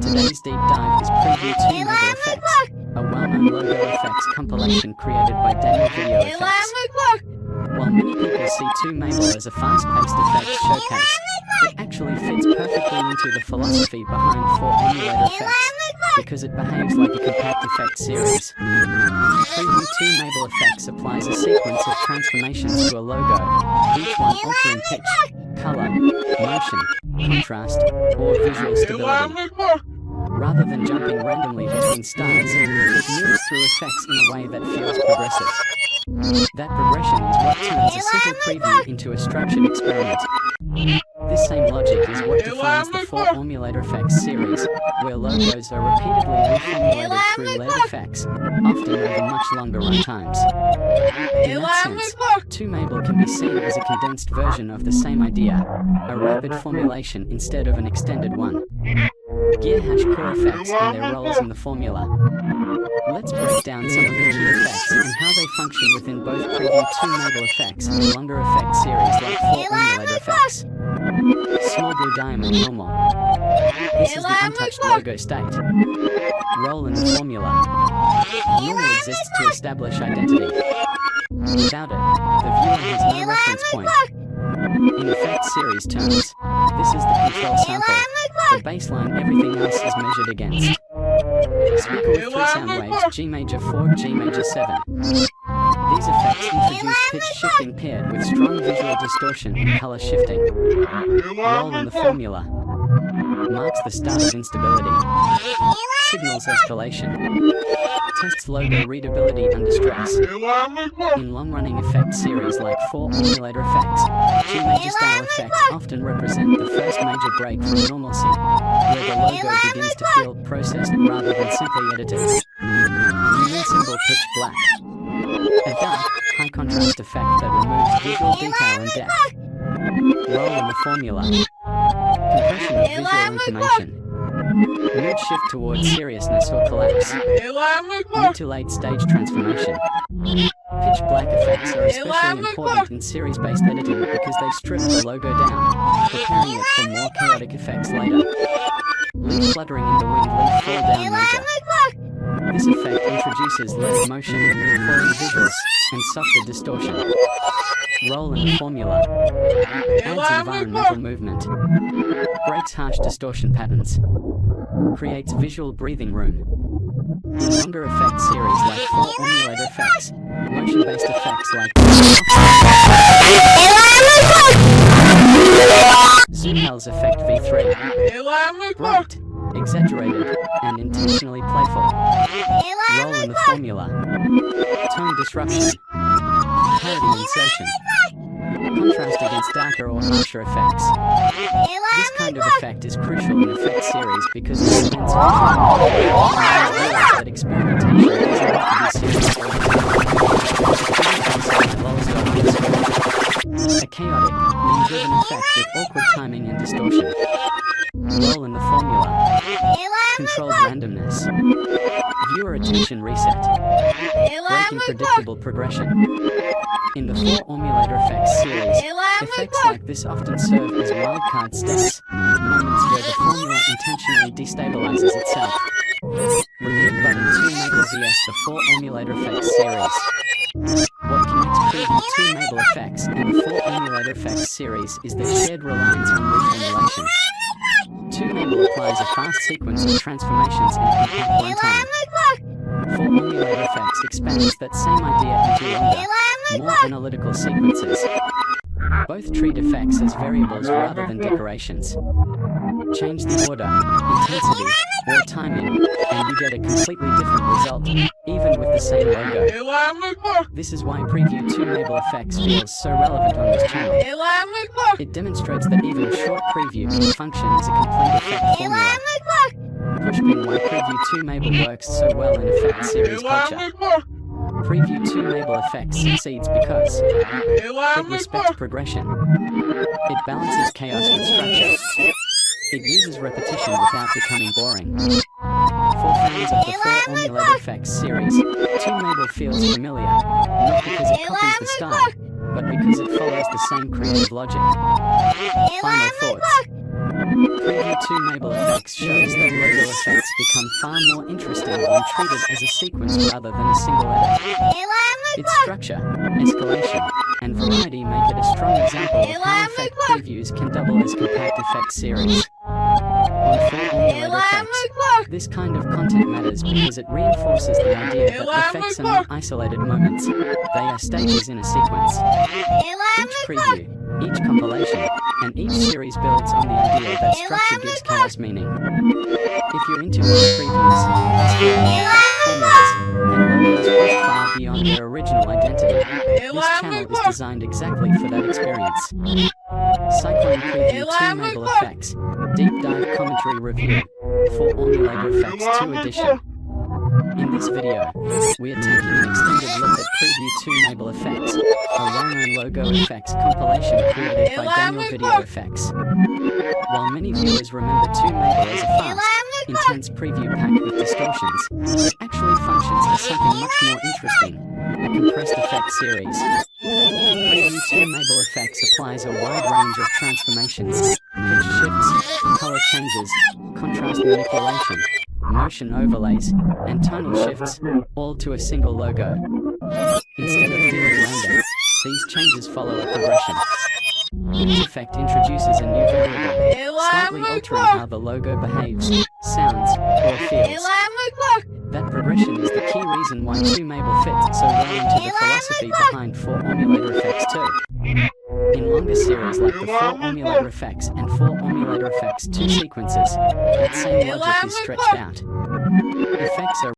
Today's deep dive is Preview 2MABAL Effects, a well-known logo effects compilation created by Daniel Video Effects. While many people see 2MABAL as a fast-paced effects showcase, it actually fits perfectly into the philosophy behind 4MABAL effects, because it behaves like a compact effect series. Preview 2MABAL Effects applies a sequence of transformations to a logo, each one altering pitch, color, motion, contrast, or visual stability. Rather than jumping randomly between styles, it moves through effects in a way that feels progressive. That progression is what turns a simple preview into a structured experiment. This same logic is what defines the 4MABAL Effects series, where logos are repeatedly reformulated through LED effects, often over much longer run times. In that sense, 2MABAL can be seen as a condensed version of the same idea, a rapid formulation instead of an extended one. Gear hash core effects and their roles in the formula. Let's break down some of the key effects and how they function within both Preview 2MABAL Effects and longer effect series like 4MABAL Effects. Small blue diamond normal. This is the untouched logo state. Role in the formula. Normal exists to establish identity. Without it, the viewer has no reference point. In effect series terms, this is the control sample, the baseline everything else is measured against. Speaker with 3 sound waves, G major 4, G major 7. These effects introduce pitch shifting paired with strong visual distortion and color shifting. Role in the formula. Marks the start of instability. Signals escalation. Tests logo readability under stress. In long-running effect series like 4MABAL Effects, G major style effects often represent the first major break from normalcy, where the logo begins to feel processed rather than simply edited. Union symbol pitch black. A dark, high-contrast effect that removes visual detail and depth. Role in the formula. Compression of visual information. Mood shift towards seriousness or collapse. Mid to late stage transformation. Pitch black effects are especially important in series-based editing because they strip the logo down, preparing it for more chaotic effects later. Leaf fluttering in the wind, leaf fall down major. This effect introduces less motion, falling visuals, and softer distortion. Role in the formula. Adds environmental movement. Breaks harsh distortion patterns. Creates visual breathing room. In longer effect series like 4MABAL Effects, motion-based effects like Zoomhel's effect V3. Bright, exaggerated, and intentionally playful. Role in the formula. Tone disruption. Parody insertion. Contrast against darker or harsher effects. This kind of effect is crucial in effect series because it prevents that experimentation doesn't have to be serious. A chaotic, mean-driven effect with awkward timing and distortion. Role in the formula. Controlled randomness. Viewer attention reset. Breaking predictable progression. In the 4MABAL Effects series, effects like this often serve as wildcard steps, moments where the formula intentionally destabilizes itself. Repeat button 2MABAL vs the 4MABAL Effects series. What connects Preview 2MABAL Effects and the 4MABAL Effects series is their shared reliance on reformulation. 2MABAL applies a fast sequence of transformations in a compact runtime. 4MABAL Effects expands that same idea into longer, more analytical sequences. Both treat effects as variables rather than decorations. Change the order, intensity, or timing, and you get a completely different result, even with the same logo. This is why Preview 2MABAL Effects feels so relevant on this channel. It demonstrates that even a short preview can function as a complete effect formula. Pushpin why Preview 2MABAL works so well in effect series culture. Preview 2MABAL Effects succeeds because it respects progression. It balances chaos with structure. It uses repetition without becoming boring. For fans of the 4MABAL Effects series, 2MABAL feels familiar, not because it copies the style, but because it follows the same creative logic. Final thoughts. Preview 2MABAL effects shows that logo effects become far more interesting when treated as a sequence rather than a single edit. Its structure, escalation, and variety make it a strong example of how effect previews can double as compact effect series. On full emulator effects, this kind of content matters because it reinforces the idea that effects are not isolated moments, they are stages in a sequence. Each preview, each compilation, and each series builds on the idea that structure gives chaos meaning. If you're into more previews, formulas, and logos pushed far beyond their original identity, this channel is designed exactly for that experience. Cyclone Preview 2MABAL Effects, Deep Dive Commentary Review, for emulation effects 2 edition. In this video, we are taking an extended look at Preview 2MABAL Effects, a well-known logo effects compilation created by Daniel Video Effects. While many viewers remember 2MABAL as a fast, intense preview packed with distortions, it actually functions as something much more interesting, a compressed effect series. Preview 2MABAL Effects applies a wide range of transformations, pitch shifts, color changes, contrast manipulation, motion overlays, and tonal shifts, all to a single logo. Instead of feeling random, these changes follow a progression. Each effect introduces a new variable, slightly altering how the logo behaves, sounds, or feels. That progression is the key reason why 2MABAL fits so well into the philosophy behind 4 Effects 2. In longer series like the 4 Effects and 4 Effects 2 sequences, that same logic is stretched out. Effects are